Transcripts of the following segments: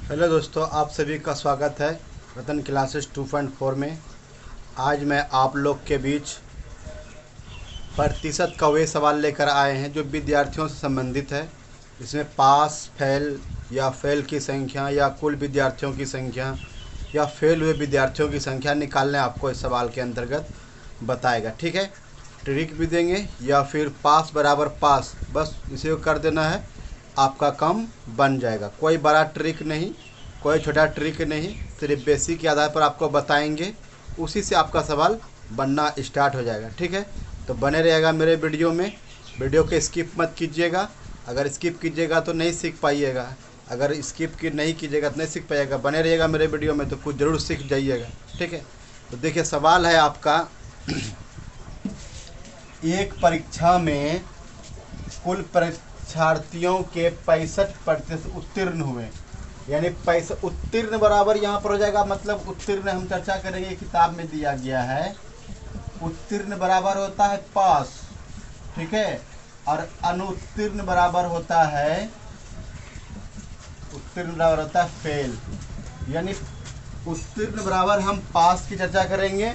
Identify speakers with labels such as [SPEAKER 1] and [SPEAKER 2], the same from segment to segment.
[SPEAKER 1] Hello दोस्तों, आप सभी का स्वागत है रतन क्लासेस 2.4 में। आज मैं आप लोग के बीच प्रतिशत का वे सवाल लेकर आए हैं जो विद्यार्थियों से संबंधित है। इसमें पास फेल या फेल की संख्या या कुल विद्यार्थियों की संख्या या फेल हुए विद्यार्थियों की संख्या निकालने आपको इस सवाल के अंतर्गत बताएगा। ठीक है, ट्रिक भी देंगे या फिर पास बराबर पास, बस इसे को कर देना है, आपका काम बन जाएगा। कोई बड़ा ट्रिक नहीं, कोई छोटा ट्रिक नहीं, सिर्फ बेसिक के आधार पर आपको बताएंगे, उसी से आपका सवाल बनना स्टार्ट हो जाएगा। ठीक है, तो बने रहेगा मेरे वीडियो में। वीडियो को स्किप मत कीजिएगा, अगर स्किप कीजिएगा तो नहीं सीख पाइएगा, अगर स्किप की नहीं कीजिएगा तो नहीं सीख पाइएगा। बने रहिएगा मेरे वीडियो में तो कुछ ज़रूर सीख जाइएगा। ठीक है, तो देखिए सवाल है आपका एक परीक्षा में कुल परीक्षार्थियों के 65% उत्तीर्ण हुए, यानी पैसा उत्तीर्ण बराबर यहाँ पर हो जाएगा, मतलब उत्तीर्ण हम चर्चा करेंगे, किताब में दिया गया है उत्तीर्ण बराबर होता है पास, ठीक है, और अनुत्तीर्ण बराबर होता है, उत्तीर्ण बराबर होता है फेल। यानी उत्तीर्ण बराबर हम पास की चर्चा करेंगे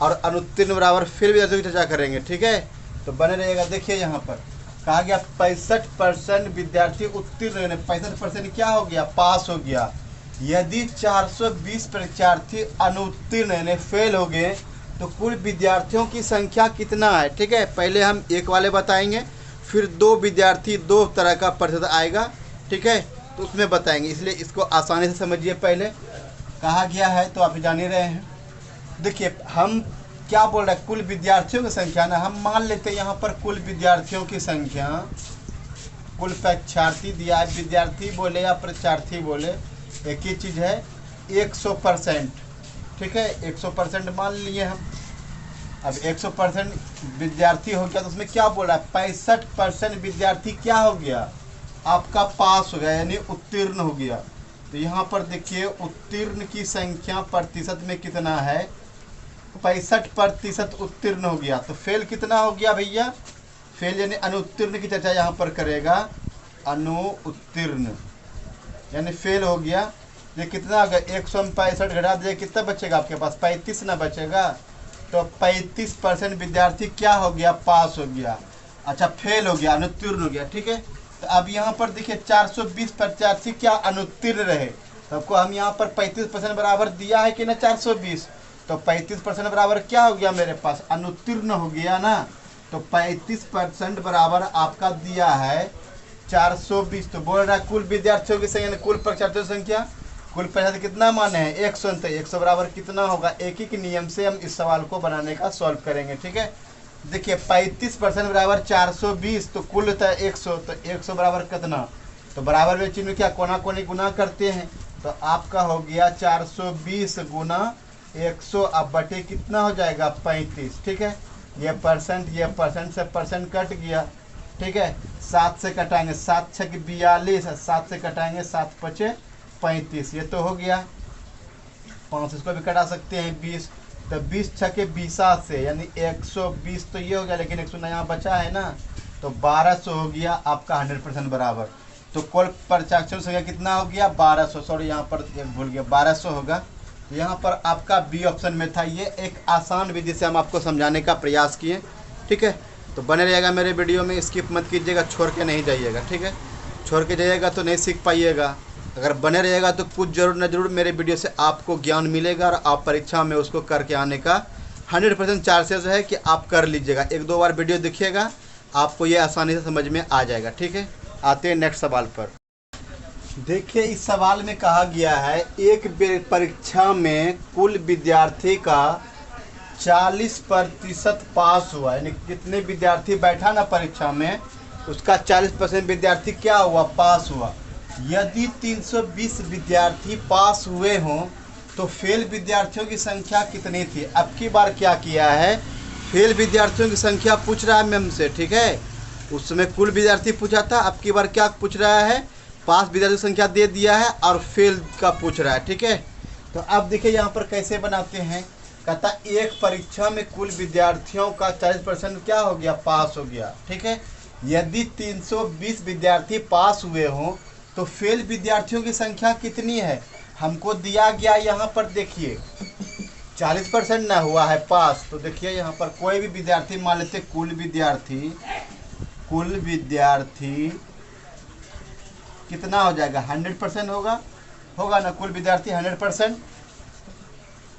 [SPEAKER 1] और अनुत्तीर्ण बराबर फेल विद्यार्थियों की चर्चा करेंगे। ठीक है, तो बने रहिएगा। देखिए यहाँ पर कहा गया 65% विद्यार्थी उत्तीर्ण, यानी 65% क्या हो गया, पास हो गया। यदि 420 परीक्षार्थी अनुत्तीर्ण यानी फेल हो गए तो कुल विद्यार्थियों की संख्या कितना है। ठीक है, पहले हम एक वाले बताएंगे, फिर दो विद्यार्थी, दो तरह का प्रतिशत आएगा। ठीक है, तो उसमें बताएंगे, इसलिए इसको आसानी से समझिए। पहले कहा गया है तो आप जान ही रहे हैं। देखिए हम क्या बोल रहे हैं, कुल विद्यार्थियों की संख्या ना, हम मान लेते हैं यहाँ पर कुल विद्यार्थियों की संख्या, कुल परीक्षार्थी दिया है, विद्यार्थी बोले या परीक्षार्थी बोले एक ही चीज़ है, 100%। ठीक है, 100% मान लिए हम। अब 100% विद्यार्थी हो गया तो उसमें क्या बोल रहा है, 65% विद्यार्थी क्या हो गया, आपका पास हो गया, यानी उत्तीर्ण हो गया। तो यहाँ पर देखिए उत्तीर्ण की संख्या प्रतिशत में कितना है, 65% उत्तीर्ण हो गया। तो फेल कितना हो गया भैया, फेल यानी अनुत्तीर्ण की चर्चा यहाँ पर करेगा, अनुत्तीर्ण यानी फेल हो गया। ये कितना हो गया, 165 घटा दिए, कितना बचेगा आपके पास, 35 ना बचेगा। तो 35% विद्यार्थी क्या हो गया, पास हो गया। अच्छा, फेल हो गया, अनुत्तीर्ण हो गया। ठीक है, तो अब यहाँ पर देखिए 420 परीक्षार्थी क्या अनुत्तीर्ण रहे, तो आपको हम यहाँ पर 35% बराबर दिया है कि ना 420, तो 35% बराबर क्या हो गया मेरे पास, अनुत्तीर्ण हो गया ना। तो 35% बराबर आपका दिया है 420। तो बोल रहा है कुल विद्यार्थियों की संख्या, कुल परीक्षार्थियों की संख्या, कुल परीक्षार्थी कितना माने हैं 100, तो 100 बराबर कितना होगा, एक ही के नियम से हम इस सवाल को बनाने का सॉल्व करेंगे। ठीक है, देखिए 35% बराबर 420, तो कुल होता है 100, तो 100 बराबर कितना, तो बराबर में चिन्ह क्या, कोना कोनी गुना करते हैं, तो आपका हो गया 420 गुना 100, अब बटे कितना हो जाएगा 35। ठीक है, ये परसेंट से परसेंट कट गया। ठीक है, 7 से कटाएंगे, 7 छक 42, 7 से कटाएंगे 7 पचे 35, ये तो हो गया। 5 इसको भी कटा सकते हैं 20, तो 20 छके 20 से यानी 120, तो ये हो गया, लेकिन 100 यहाँ बचा है ना, तो 1200 हो गया आपका 100% बराबर। तो कुल परीक्षार्थियों की संख्या कितना हो गया, 1200, सॉरी यहाँ पर भूल गया, 1200 होगा। यहाँ पर आपका बी ऑप्शन में था। ये एक आसान विधि से हम आपको समझाने का प्रयास किए। ठीक है, तो बने रहेगा मेरे वीडियो में, स्किप मत कीजिएगा, छोड़ के नहीं जाइएगा। ठीक है, छोड़ के जाइएगा तो नहीं सीख पाइएगा, अगर बने रहेगा तो कुछ जरूर न जरूर मेरे वीडियो से आपको ज्ञान मिलेगा और आप परीक्षा में उसको करके आने का 100% चांसेस है कि आप कर लीजिएगा। एक दो बार वीडियो देखिएगा, आपको ये आसानी से समझ में आ जाएगा। ठीक है, आते हैं नेक्स्ट सवाल पर। देखिए इस सवाल में कहा गया है एक परीक्षा में कुल विद्यार्थी का 40% पास हुआ, यानी कितने विद्यार्थी बैठा ना परीक्षा में, उसका 40% विद्यार्थी क्या हुआ, पास हुआ। यदि 320 विद्यार्थी पास हुए हों तो फेल विद्यार्थियों की संख्या कितनी थी। अब की बार क्या किया है, फेल विद्यार्थियों की संख्या पूछ रहा है मैम से। ठीक है, उस समय कुल विद्यार्थी पूछा था, अब की बार क्या पूछ रहा है, पास विद्यार्थी की संख्या दे दिया है और फेल का पूछ रहा है। ठीक है, तो अब देखिए यहाँ पर कैसे बनाते हैं, कहता एक परीक्षा में कुल विद्यार्थियों का 40% क्या हो गया, पास हो गया। ठीक है, यदि 320 विद्यार्थी पास हुए हों तो फेल विद्यार्थियों की संख्या कितनी है हमको दिया गया, यहाँ पर देखिए 40% ना हुआ है पास। तो देखिए यहाँ पर कोई भी विद्यार्थी मान लेते कुल विद्यार्थी कितना हो जाएगा 100% होगा ना, कुल विद्यार्थी 100%।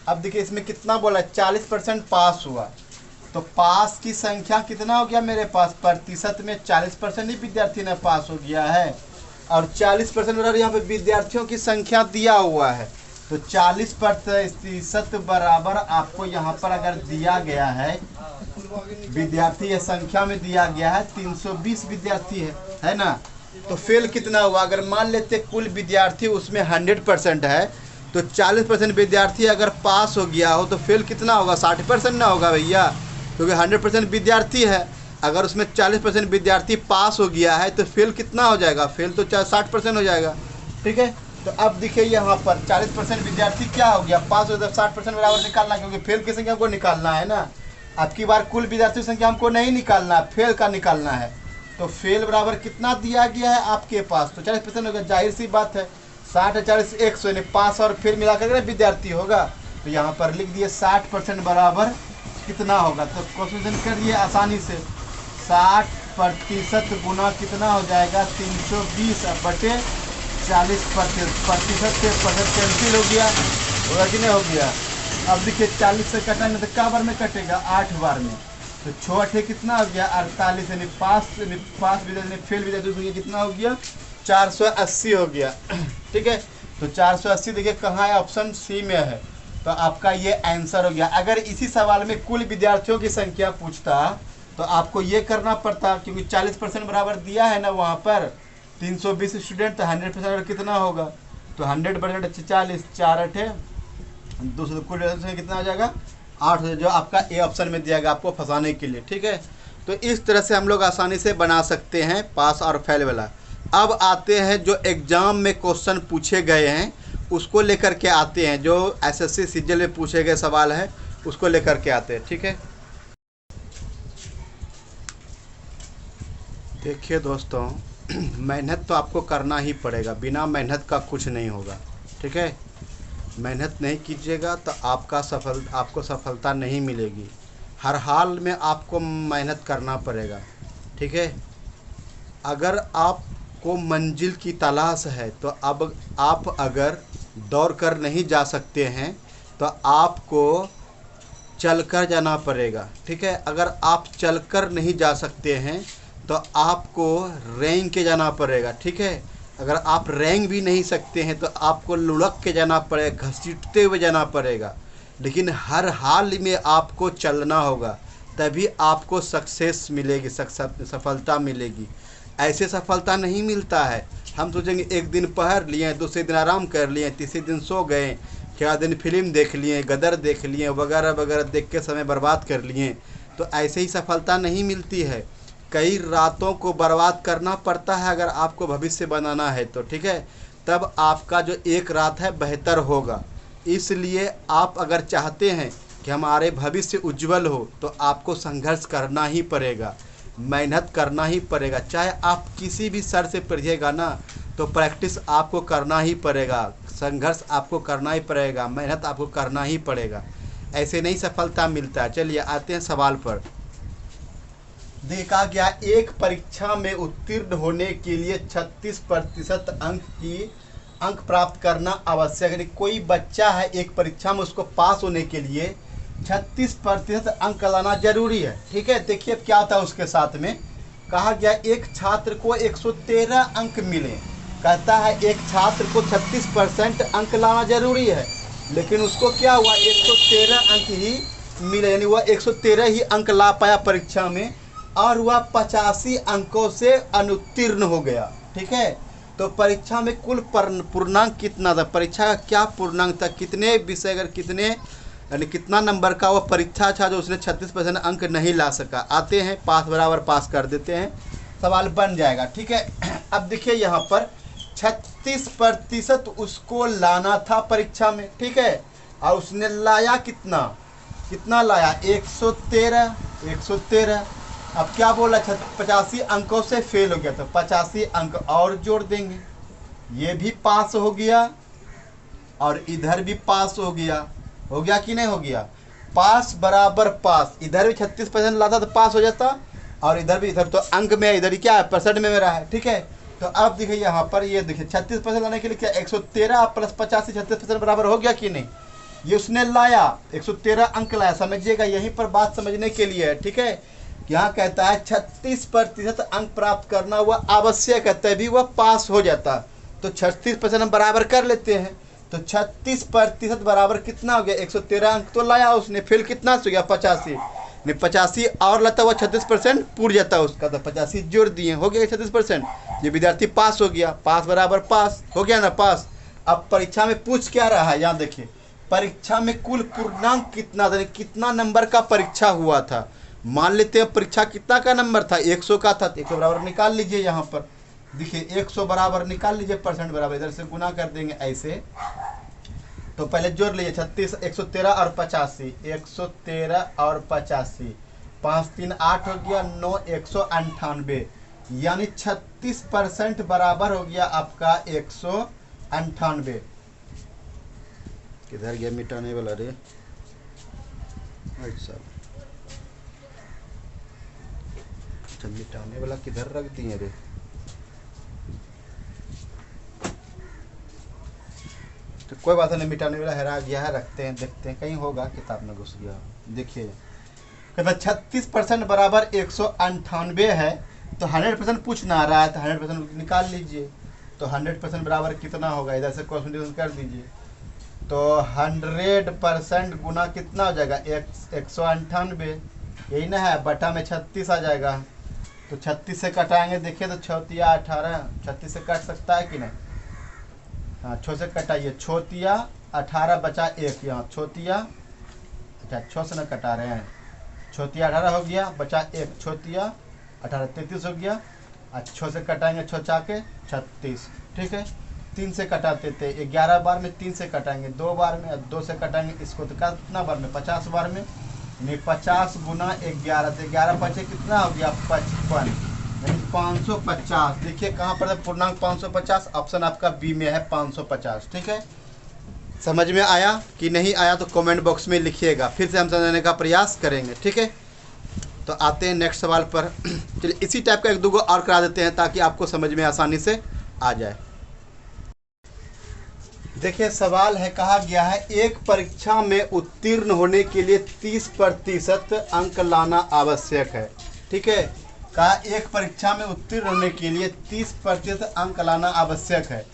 [SPEAKER 1] अब देखिए इसमें कितना बोला 40% पास हुआ, तो पास की संख्या कितना हो गया मेरे पास, प्रतिशत में 40% ही विद्यार्थी ने पास हो गया है, और 40% और यहाँ पे विद्यार्थियों की संख्या दिया हुआ है। तो 40% बराबर आपको यहाँ पर अगर दिया गया है विद्यार्थी, ये संख्या में दिया गया है 320 विद्यार्थी है ना। तो फेल कितना हुआ, अगर मान लेते कुल विद्यार्थी उसमें 100% है, तो 40% विद्यार्थी अगर पास हो गया हो तो फेल कितना होगा 60% ना होगा भैया, क्योंकि 100% विद्यार्थी है। अगर उसमें 40% विद्यार्थी पास हो गया है तो फेल कितना हो जाएगा, फेल तो 60% हो जाएगा। ठीक है, तो अब देखिए यहाँ पर 40% विद्यार्थी क्या हो गया पास हो, 60% बराबर निकालना, क्योंकि फेल की संख्या हमको निकालना है ना। अब की बार कुल विद्यार्थी संख्या हमको नहीं निकालना है, फेल का निकालना है। तो फेल बराबर कितना दिया गया है आपके पास, तो 40% हो गया, जाहिर सी बात है 60 40 100 यानी पास और फेल मिलाकर विद्यार्थी होगा। तो यहाँ पर लिख दिए 60% बराबर कितना होगा, तो क्वेश्चन करिए आसानी से 60% गुना कितना हो जाएगा 320 बटे 40%, से % कैंसिल हो गया, होगा कि नहीं हो गया। अब देखिए 40 से कटेंगे तो क्या बार में कटेगा 8 बार में, तो 6 8 कितना हो गया 48, यानी पास विद्यार्थी फेल विद्यार्थी कितना हो गया 480 हो गया। ठीक है, तो 480 देखिए कहाँ है, ऑप्शन सी में है, तो आपका ये आंसर हो गया। अगर इसी सवाल में कुल विद्यार्थियों की संख्या पूछता तो आपको ये करना पड़ता, क्योंकि 40% बराबर दिया है ना वहाँ पर 320 स्टूडेंट, तो 100% कितना होगा, तो 100% 40 4 8 दूसरे कुल विद्यार्थियों कितना हो जाएगा 8, जो आपका ए ऑप्शन में दिया गया आपको फंसाने के लिए। ठीक है, तो इस तरह से हम लोग आसानी से बना सकते हैं पास और फेल वाला। अब आते हैं जो एग्ज़ाम में क्वेश्चन पूछे गए हैं उसको लेकर के आते हैं, जो एसएससी सीजीएल में पूछे गए सवाल है उसको लेकर के आते हैं। ठीक है, देखिए दोस्तों मेहनत तो आपको करना ही पड़ेगा, बिना मेहनत का कुछ नहीं होगा। ठीक है, मेहनत नहीं कीजिएगा तो आपको सफलता नहीं मिलेगी, हर हाल में आपको मेहनत करना पड़ेगा। ठीक है, अगर आपको मंजिल की तलाश है तो अब आप अगर दौड़ कर नहीं जा सकते हैं तो आपको चलकर जाना पड़ेगा। ठीक है, अगर आप चलकर नहीं जा सकते हैं तो आपको रेंग के जाना पड़ेगा। ठीक है, अगर आप रेंग भी नहीं सकते हैं तो आपको लुढ़क के जाना पड़ेगा, घसीटते हुए जाना पड़ेगा, लेकिन हर हाल में आपको चलना होगा, तभी आपको सक्सेस मिलेगी, सफलता मिलेगी। ऐसे सफलता नहीं मिलता है, हम सोचेंगे एक दिन पढ़ लिए, दूसरे दिन आराम कर लिए, तीसरे दिन सो गए, 4 दिन फिल्म देख लिए, गदर देख लिए, वगैरह वगैरह देख के समय बर्बाद कर लिए, तो ऐसे ही सफलता नहीं मिलती है। कई रातों को बर्बाद करना पड़ता है अगर आपको भविष्य बनाना है तो। ठीक है, तब आपका जो एक रात है बेहतर होगा। इसलिए आप अगर चाहते हैं कि हमारे भविष्य उज्जवल हो तो आपको संघर्ष करना ही पड़ेगा, मेहनत करना ही पड़ेगा। चाहे आप किसी भी सर से पढ़िएगा ना तो प्रैक्टिस आपको करना ही पड़ेगा, संघर्ष आपको करना ही पड़ेगा, मेहनत आपको करना ही पड़ेगा, ऐसे नहीं सफलता मिलता। चलिए आते हैं सवाल पर। देखा गया एक परीक्षा में उत्तीर्ण होने के लिए 36% अंक प्राप्त करना आवश्यक है। कोई बच्चा है एक परीक्षा में, उसको पास होने के लिए 36% अंक लाना जरूरी है। ठीक है, देखिए क्या होता है उसके साथ में, कहा गया एक छात्र को 113 अंक मिले, कहता है एक छात्र को 36% अंक लाना जरूरी है, लेकिन उसको क्या हुआ 113 अंक ही मिले, यानी वह 113 ही अंक ला पाया परीक्षा में, और वह 85 अंकों से अनुत्तीर्ण हो गया। ठीक है, तो परीक्षा में कुल पूर्णांक कितना था, परीक्षा का क्या पूर्णांक था, कितने विषय अगर कितने यानी कितना नंबर का वह परीक्षा था जो उसने 36% अंक नहीं ला सका। आते हैं पास बराबर पास कर देते हैं, सवाल बन जाएगा। ठीक है, अब देखिए यहाँ पर 36% उसको लाना था परीक्षा में। ठीक है, और उसने लाया कितना लाया 113। अब क्या बोला 85 अंकों से फेल हो गया, तो 85 अंक और जोड़ देंगे। ये भी पास हो गया और इधर भी पास हो गया कि नहीं हो गया? पास बराबर पास, इधर भी 36% लाता तो पास हो जाता और इधर भी, इधर तो अंक में, इधर ही क्या है परसेंट में मेरा है, ठीक है। तो अब देखिए यहाँ पर, ये देखिए 36% लाने के लिए क्या 113 प्लस 85 36% बराबर हो गया कि नहीं? ये उसने लाया 113 अंक लाया, समझिएगा यहीं पर बात समझने के लिए है, ठीक है। यहाँ कहता है 36% अंक प्राप्त करना वह आवश्यक है, तभी वह पास हो जाता। तो 36% हम बराबर कर लेते हैं। तो 36% बराबर कितना हो गया? 113 अंक तो लाया उसने, फेल कितना से हो गया? 85 नहीं, 85 और लाता हुआ 36% पूर जाता उसका, तो 85 जोड़ दिए, हो गया 36%। ये विद्यार्थी पास हो गया, पास बराबर पास हो गया ना, पास। अब परीक्षा में पूछ क्या रहा है, यहाँ देखिए, परीक्षा में कुल पूर्णांक कितना था, कितना नंबर का परीक्षा हुआ था। मान लेते हैं परीक्षा कितना का नंबर था, 100 का था, तो 100 बराबर निकाल लीजिए। यहाँ पर देखिए 100 बराबर निकाल लीजिए, परसेंट बराबर इधर से गुना कर देंगे ऐसे। तो पहले जोड़ लीजिए 36, 113 और 85, 113 और 85, 5 3 8 हो गया, 9 198, यानी 36% बराबर हो गया आपका 198। किधर गया मिटाने वाला रे? अच्छा, मिटाने वाला किधर रख दिए रे? तो कोई बात नहीं, मिटाने वाला हरा गया है, रखते हैं, देखते हैं, कहीं होगा किताब में घुस गया। देखिए कहता 36% बराबर 198 है, तो 100% पूछना आ रहा है, तो 100% निकाल लीजिए। तो 100% बराबर कितना होगा, इधर से कॉन्सेंट्रेशन कर दीजिए। तो 100% गुना कितना हो जाएगा? 198, यही ना है, बटा में 36 आ जाएगा। तो 36 से कटाएंगे, देखिए तो 6 या 18, 36 से कट सकता है कि नहीं? हाँ, 6 से कटाइए, 6 18 बचा 1, यहाँ 6, अच्छा 6 से न कटा रहे हैं, 6 18 हो गया, बचा 1, 6 18 33 हो गया। 6 से कटाएंगे, 6 चाके 36, ठीक है। 3 से कटाते थे, 11 बार में 3 से कटाएंगे 2 बार में, 2 से कटाएंगे इसको तो कितना बार में? 50 बार में, यानी 50 गुना 11, तो 11 बचे कितना हो गया? 55, यानी 550। देखिए कहाँ पर है पूर्णांक 550, ऑप्शन आपका बी में है 550, ठीक है। समझ में आया कि नहीं आया तो कमेंट बॉक्स में लिखिएगा, फिर से हम समझने का प्रयास करेंगे, ठीक है। तो आते हैं नेक्स्ट सवाल पर। चलिए इसी टाइप का 1-2 और करा देते हैं ताकि आपको समझ में आसानी से आ जाए। देखिए सवाल है, कहा गया है एक परीक्षा में उत्तीर्ण होने के लिए 30% अंक लाना आवश्यक है, ठीक है। कहा एक परीक्षा में उत्तीर्ण होने के लिए 30% अंक लाना आवश्यक है।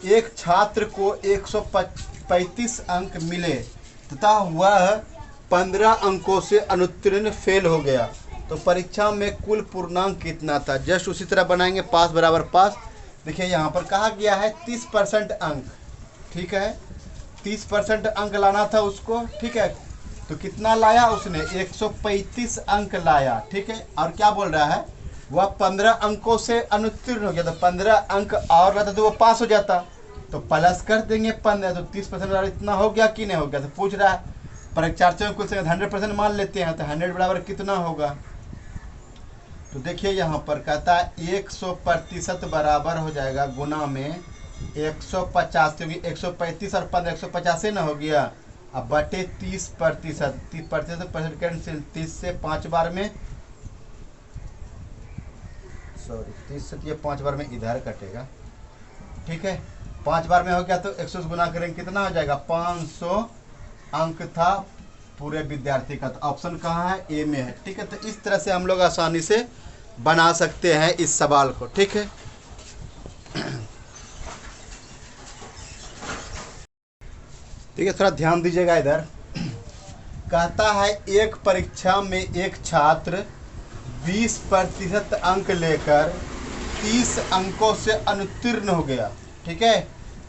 [SPEAKER 1] एक छात्र को 135 अंक मिले तथा वह 15 अंकों से अनुत्तीर्ण फेल हो गया, तो परीक्षा में कुल पूर्णांक कितना था? जस्ट उसी तरह बनाएंगे, पास बराबर पास। देखिए यहाँ पर कहा गया है 30% अंक, ठीक है, 30% अंक लाना था उसको, ठीक है। तो कितना लाया उसने? 135 अंक लाया, ठीक है। और क्या बोल रहा है? वह 15 अंकों से अनुत्तीर्ण हो गया, तो 15 अंक और लाता तो वो पास हो जाता, तो प्लस कर देंगे 15, तो 30% इतना हो गया कि नहीं हो गया? तो पूछ रहा है परीक्षार्थियों को 100% मान लेते हैं, तो 100 बराबर कितना होगा? तो देखिए यहाँ पर कहता है 100% बराबर हो जाएगा गुना में 150, क्योंकि 135 और 15 150 ना हो गया, अब बटे 30%, 30% कैंसिल, 30 से 5 बार में, सॉरी 30 से ये 5 बार में इधर कटेगा, ठीक है। 5 बार में हो गया तो 100 से गुना करेंगे, कितना हो जाएगा? 500 अंक था पूरे विद्यार्थी का, तो ऑप्शन कहाँ है? ए में है, ठीक है। तो इस तरह से हम लोग आसानी से बना सकते हैं इस सवाल को, ठीक है। ठीक है, थोड़ा ध्यान दीजिएगा इधर। कहता है एक परीक्षा में एक छात्र 20% अंक लेकर 30 अंकों से अनुत्तीर्ण हो गया, ठीक है।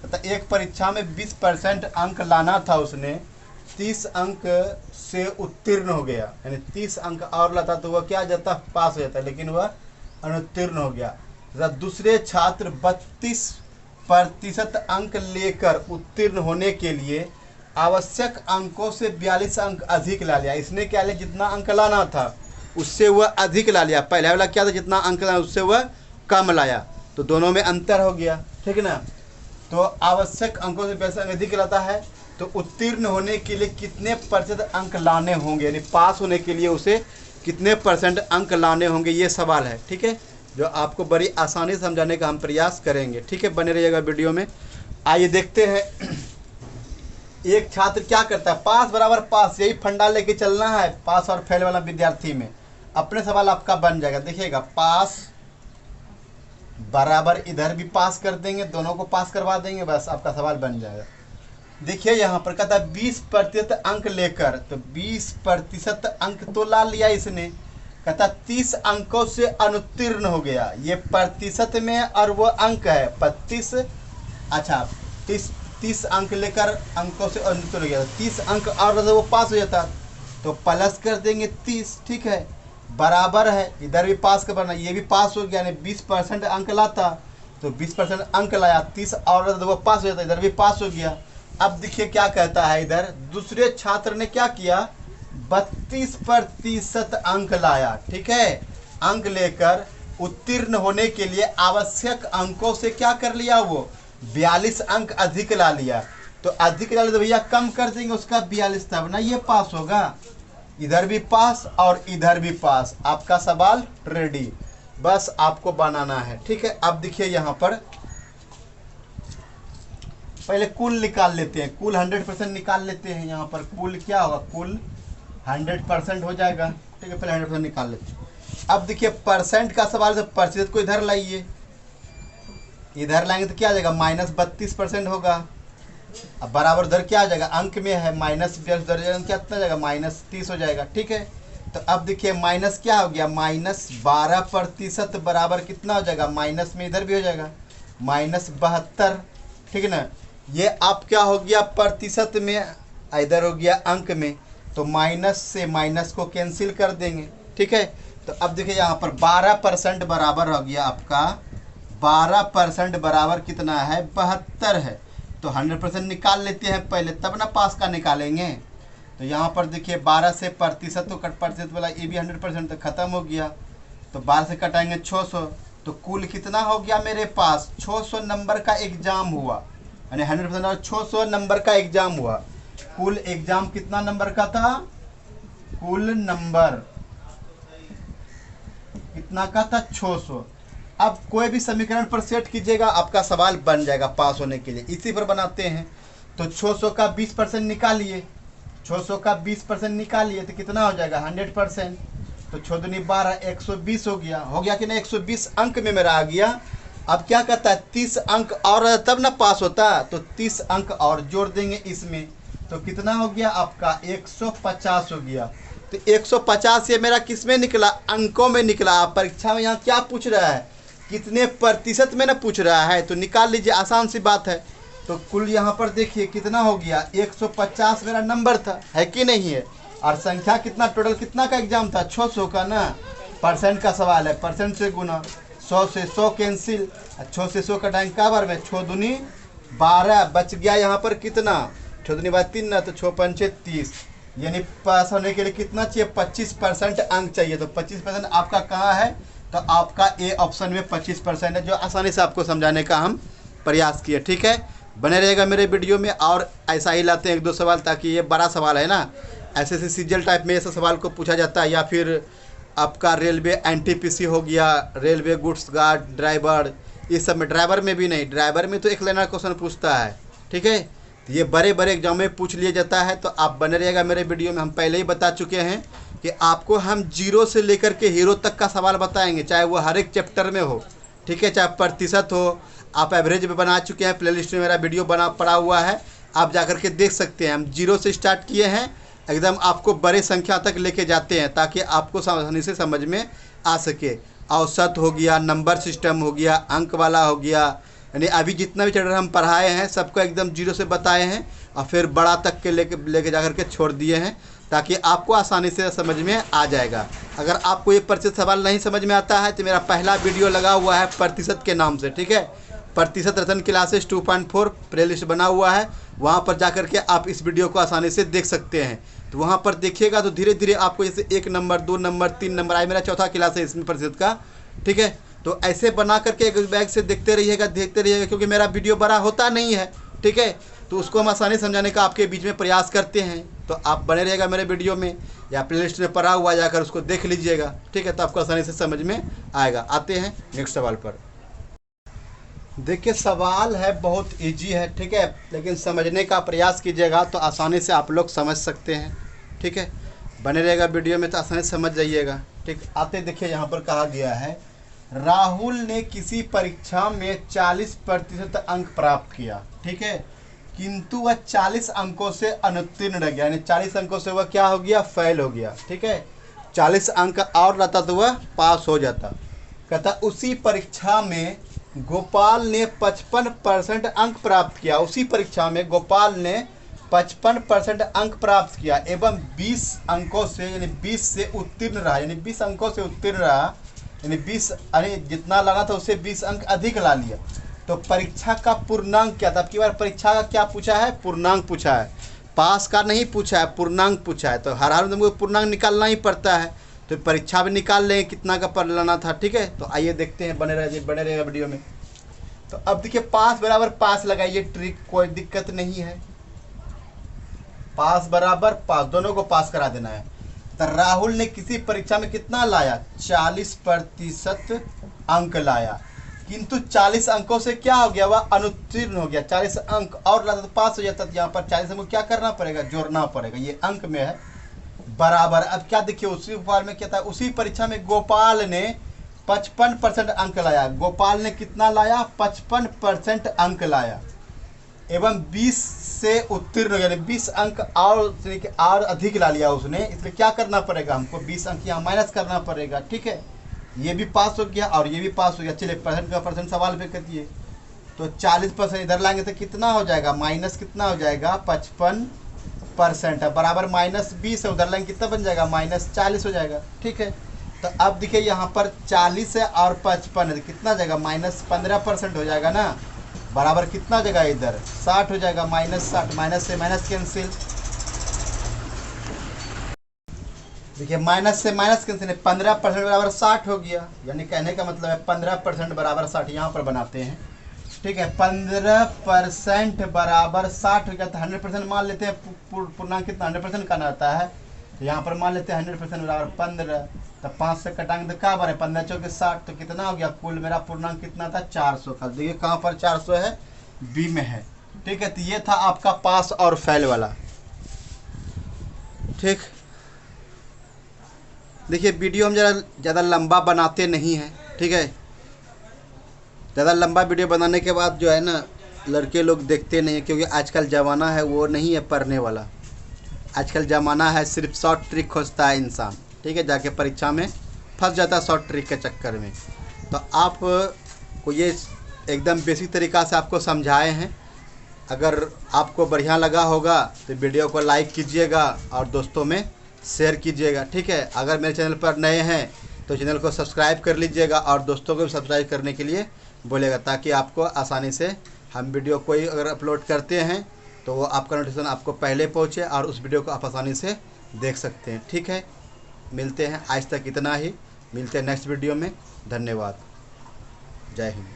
[SPEAKER 1] तो एक परीक्षा में 20% अंक लाना था उसने, 30 अंक से उत्तीर्ण हो गया, यानी 30 अंक और लाता तो वह क्या जाता? पास हो जाता, लेकिन वह अनुत्तीर्ण हो गया। दूसरे छात्र 32% अंक लेकर उत्तीर्ण होने के लिए आवश्यक अंकों से 42 अंक अधिक ला लिया। इसने क्या लिया? जितना अंक लाना था उससे वह अधिक ला लिया। पहले वाला क्या था? जितना अंक लाया उससे वह कम लाया, तो दोनों में अंतर हो गया, ठीक है ना। तो आवश्यक अंकों से वैसे अंक अधिक लाता है तो उत्तीर्ण होने के लिए कितने प्रतिशत अंक लाने होंगे, यानी पास होने के लिए उसे कितने परसेंट अंक लाने होंगे, ये सवाल है। ठीक है, जो आपको बड़ी आसानी से समझाने का हम प्रयास करेंगे। ठीक है, बने रहिएगा वीडियो में। आइए देखते हैं एक छात्र क्या करता है। पास बराबर पास, यही फंडा लेके चलना है पास और फेल वाला विद्यार्थी में। अपने सवाल आपका बन जाएगा, देखिएगा पास बराबर इधर भी पास कर देंगे, दोनों को पास करवा देंगे, बस आपका सवाल बन जाएगा। देखिए यहाँ पर कहता है 20% अंक लेकर, तो 20% अंक तो ला लिया इसने। कहता 30 अंकों से अनुत्तीर्ण हो गया, ये प्रतिशत में और वो अंक है 25। अच्छा 30 अंक लेकर अंकों से अनुत्तीर्ण हो गया, 30 अंक और वो पास हो जाता, तो प्लस कर देंगे 30। ठीक है, बराबर है, इधर भी पास का बनना, ये भी पास हो गया, यानी 20% अंक लाता, तो 20% अंक लाया, 30 और वो पास हो जाता, इधर भी पास हो गया। अब देखिए क्या कहता है, इधर दूसरे छात्र ने क्या किया, 32% अंक लाया। ठीक है, अंक लेकर उत्तीर्ण होने के लिए आवश्यक अंकों से क्या कर लिया, वो 42 अंक अधिक ला लिया। तो अधिक ला लिया तो भैया कम कर देंगे उसका 42, तब ना ये पास होगा। इधर भी पास और इधर भी पास, आपका सवाल रेडी, बस आपको बनाना है। ठीक है, अब देखिए यहाँ पर पहले कुल निकाल लेते हैं, कुल 100% निकाल लेते हैं। यहाँ पर कुल क्या होगा, कुल 100% हो जाएगा। ठीक है, पहले 100% निकाल लेते हैं। अब देखिए परसेंट का सवाल, तो प्रतिशत को इधर लाइए, इधर लाएंगे तो क्या आ जाएगा, -32% होगा। अब बराबर उधर क्या आ जाएगा, अंक में है -42, उधर क्या जाएगा, -30 हो जाएगा। ठीक है, तो अब देखिए माइनस क्या हो गया, -12% बराबर कितना हो जाएगा, माइनस में इधर भी हो जाएगा -72। ठीक है ना, ये आप क्या हो गया प्रतिशत में, इधर हो गया अंक में, तो माइनस से माइनस को कैंसिल कर देंगे। ठीक है, तो अब देखिए यहाँ पर 12% बराबर हो गया आपका, 12% बराबर कितना है, 72 है। तो 100% निकाल लेते हैं पहले, तब ना पास का निकालेंगे। तो यहाँ पर देखिए 12 से प्रतिशत तो कट, प्रतिशत वाला ये भी 100% तो खत्म हो गया, तो 12 से कटाएंगे 600, तो कुल कितना हो गया मेरे पास, 600 नंबर का एग्जाम हुआ, यानी 100% और 600 नंबर का एग्जाम हुआ। कुल एग्जाम कितना नंबर का था, कुल नंबर कितना का था, 600। अब कोई भी समीकरण पर सेट कीजिएगा, आपका सवाल बन जाएगा पास होने के लिए। इसी पर बनाते हैं, तो 600 का 20% निकालिए, 600 का 20% निकालिए तो कितना हो जाएगा, 100%। तो 6 दूनी 12, 120 हो गया कि नहीं, 120 अंक में मेरा आ गया। अब क्या कहता है, 30 अंक और तब ना पास होता, तो 30 अंक और जोड़ देंगे इसमें, तो कितना हो गया आपका, 150 हो गया। तो 150 ये मेरा किस में निकला, अंकों में निकला। परीक्षा में यहाँ क्या पूछ रहा है, कितने प्रतिशत में ना पूछ रहा है, तो निकाल लीजिए, आसान सी बात है। तो कुल यहाँ पर देखिए कितना हो गया, 150 मेरा नंबर था, है कि नहीं है, और संख्या कितना, टोटल कितना का एग्जाम था, 600 का ना। परसेंट का सवाल है, परसेंट से गुना, 100 से 100 कैंसिल, 6 से 100 कटाएंगे काबर में, 6 दूनी 12, बच गया यहाँ पर कितना, 6 दूनी 3 ना, तो 6 पंचे 30, यानी पास होने के लिए कितना चाहिए, 25% अंक चाहिए। तो 25% आपका कहाँ है, तो आपका ए ऑप्शन में 25% है, जो आसानी से आपको समझाने का हम प्रयास किए। ठीक है, बने रहेगा मेरे वीडियो में, और ऐसा ही लाते हैं 1-2 सवाल, ताकि ये बड़ा सवाल है ना, ऐसे सीजीएल टाइप में ऐसा सवाल को पूछा जाता है, या फिर आपका रेलवे एनटीपीसी हो गया, रेलवे गुड्स गार्ड ड्राइवर, इस सब में, ड्राइवर में भी नहीं, ड्राइवर में तो एक लाइनर क्वेश्चन पूछता है। ठीक है, तो ये बड़े बड़े एग्जाम में पूछ लिया जाता है। तो आप बने रहेगा मेरे वीडियो में। हम पहले ही बता चुके हैं कि आपको हम 0 से लेकर के हीरो तक का सवाल बताएंगे, चाहे वो हर एक चैप्टर में हो। ठीक है, चाहे प्रतिशत हो, आप एवरेज में बना चुके हैं, प्लेलिस्ट में मेरा वीडियो बना पड़ा हुआ है, आप जाकर के देख सकते हैं। हम 0 से स्टार्ट किए हैं, एकदम आपको बड़े संख्या तक लेके जाते हैं, ताकि आपको आसानी से समझ में आ सके। औसत हो गया, नंबर सिस्टम हो गया, अंक वाला हो गया, यानी अभी जितना भी चैप्टर हम पढ़ाए हैं सबको एकदम 0 से बताए हैं, और फिर बड़ा तक के लेके जाकर के छोड़ दिए हैं, ताकि आपको आसानी से समझ में आ जाएगा। अगर आपको ये प्रतिशत सवाल नहीं समझ में आता है, तो मेरा पहला वीडियो लगा हुआ है प्रतिशत के नाम से। ठीक है, प्रतिशत रतन क्लासेस 2.4 प्लेलिस्ट बना हुआ है, वहाँ पर जाकर के आप इस वीडियो को आसानी से देख सकते हैं। तो वहाँ पर देखिएगा तो धीरे धीरे आपको जैसे 1 नंबर, 2 नंबर, 3 नंबर, आज मेरा चौथा क्लास है इसमें प्रतिशत का। ठीक है, तो ऐसे बना करके एक बैग से देखते रहिएगा क्योंकि मेरा वीडियो बड़ा होता नहीं है, ठीक है। तो उसको हम आसानी समझाने का आपके बीच में प्रयास करते हैं। तो आप बने रहिएगा मेरे वीडियो में, या प्लेलिस्ट में पड़ा हुआ जाकर उसको देख लीजिएगा, ठीक है। तो आपको आसानी से समझ में आएगा। आते हैं नेक्स्ट सवाल पर। देखिए सवाल है बहुत इजी है, ठीक है, लेकिन समझने का प्रयास कीजिएगा तो आसानी से आप लोग समझ सकते हैं, ठीक है। बने रहेगा वीडियो में तो आसानी से समझ जाइएगा, ठीक। आते देखिए यहाँ पर कहा गया है, राहुल ने किसी परीक्षा में 40% अंक प्राप्त किया, ठीक है, किंतु वह 40 अंकों से अनुत्तीर्ण रह गया, यानी 40 अंकों से वह क्या हो गया, फेल हो गया, ठीक है। 40 अंक और रहता तो वह पास हो जाता। कहता उसी परीक्षा में गोपाल ने 55% अंक प्राप्त किया। उसी परीक्षा में गोपाल ने 55% अंक प्राप्त किया एवं 20 अंकों से यानी 20 से उत्तीर्ण रहा, यानी 20 अंकों से उत्तीर्ण रहा, यानी 20 यानी जितना लगा था उससे 20 अंक अधिक ला लिया। तो परीक्षा का पूर्णांक क्या था? अब की बार परीक्षा का क्या पूछा है? पूर्णांक पूछा है, पास का नहीं पूछा है, पूर्णांक पूछा है। तो हर हाल में तुमको पूर्णांक निकालना ही पड़ता है, तो परीक्षा भी निकाल लेंगे कितना का पर लाना था, ठीक है। तो आइए देखते हैं, बने रहेगा वीडियो में। तो अब देखिए पास बराबर पास लगाइए, ट्रिक कोई दिक्कत नहीं है, पास बराबर पास, दोनों को पास करा देना है। तो राहुल ने किसी परीक्षा में कितना लाया? 40% अंक लाया, किंतु 40 अंकों से क्या हो गया? वह अनुत्तीर्ण हो गया। 40 अंक और लाता तो पास हो जाता। तो यहाँ पर 40 अंक क्या करना पड़ेगा? जोड़ना पड़ेगा, ये अंक में है बराबर। अब क्या देखिए उसी सवाल में क्या था, उसी परीक्षा में गोपाल ने 55% अंक लाया। गोपाल ने कितना लाया? 55% अंक लाया एवं 20 से उत्तीर्ण हो गया, 20 अंक और अधिक ला लिया उसने। इसलिए क्या करना पड़ेगा हमको? 20 अंक यहाँ माइनस करना पड़ेगा, ठीक है। ये भी पास हो गया और ये भी पास हो गया। चलिए परसेंट का परसेंट सवाल पे कर दिए, तो 40% इधर लाएंगे तो कितना हो जाएगा? माइनस कितना हो जाएगा? 55% है बराबर माइनस 20 है, उधर लाएंगे कितना बन जाएगा? माइनस 40 हो जाएगा, ठीक है। तो अब देखिए यहाँ पर 40 है और 55 है, कितना जाएगा? माइनस 15% हो जाएगा ना, बराबर कितना जगह इधर? 60 हो जाएगा, माइनस 60, माइनस से माइनस कैंसिल। देखिए माइनस से माइनस कैंसिल, 15% बराबर 60 हो गया, यानी कहने का मतलब है 15% बराबर 60। यहाँ पर बनाते हैं, ठीक है। 15% बराबर 60 हो गया, तो 100% मान लेते हैं। पूर्णांक कितना? 100% का आता है, तो यहाँ पर मान लेते हैं 100% बराबर 15। तो 5 से कटाएंगे तो क्या बने? 15 चौके 60, तो कितना हो गया? कुल मेरा पूर्णांक कितना था? 400 का। देखिए कहाँ पर 400 है? बी में है, ठीक है। तो ये था आपका पास और फेल वाला, ठीक। देखिए वीडियो हम ज़्यादा लंबा बनाते नहीं हैं, ठीक है। ज़्यादा लंबा वीडियो बनाने के बाद जो है ना, लड़के लोग देखते नहीं हैं, क्योंकि आजकल ज़माना है वो नहीं है पढ़ने वाला। आजकल ज़माना है सिर्फ शॉर्ट ट्रिक खोजता है इंसान, ठीक है। जाके परीक्षा में फंस जाता है शॉर्ट ट्रिक के चक्कर में। तो आप को ये एकदम बेसिक तरीक़ा से आपको समझाए हैं। अगर आपको बढ़िया लगा होगा तो वीडियो को लाइक कीजिएगा और दोस्तों में शेयर कीजिएगा, ठीक है। अगर मेरे चैनल पर नए हैं तो चैनल को सब्सक्राइब कर लीजिएगा और दोस्तों को भी सब्सक्राइब करने के लिए बोलेगा, ताकि आपको आसानी से हम वीडियो कोई अगर अपलोड करते हैं तो वो आपका नोटिफिकेशन आपको पहले पहुँचे और उस वीडियो को आप आसानी से देख सकते हैं, ठीक है। मिलते हैं, आज तक इतना ही, मिलते हैं नेक्स्ट वीडियो में। धन्यवाद, जय हिंद।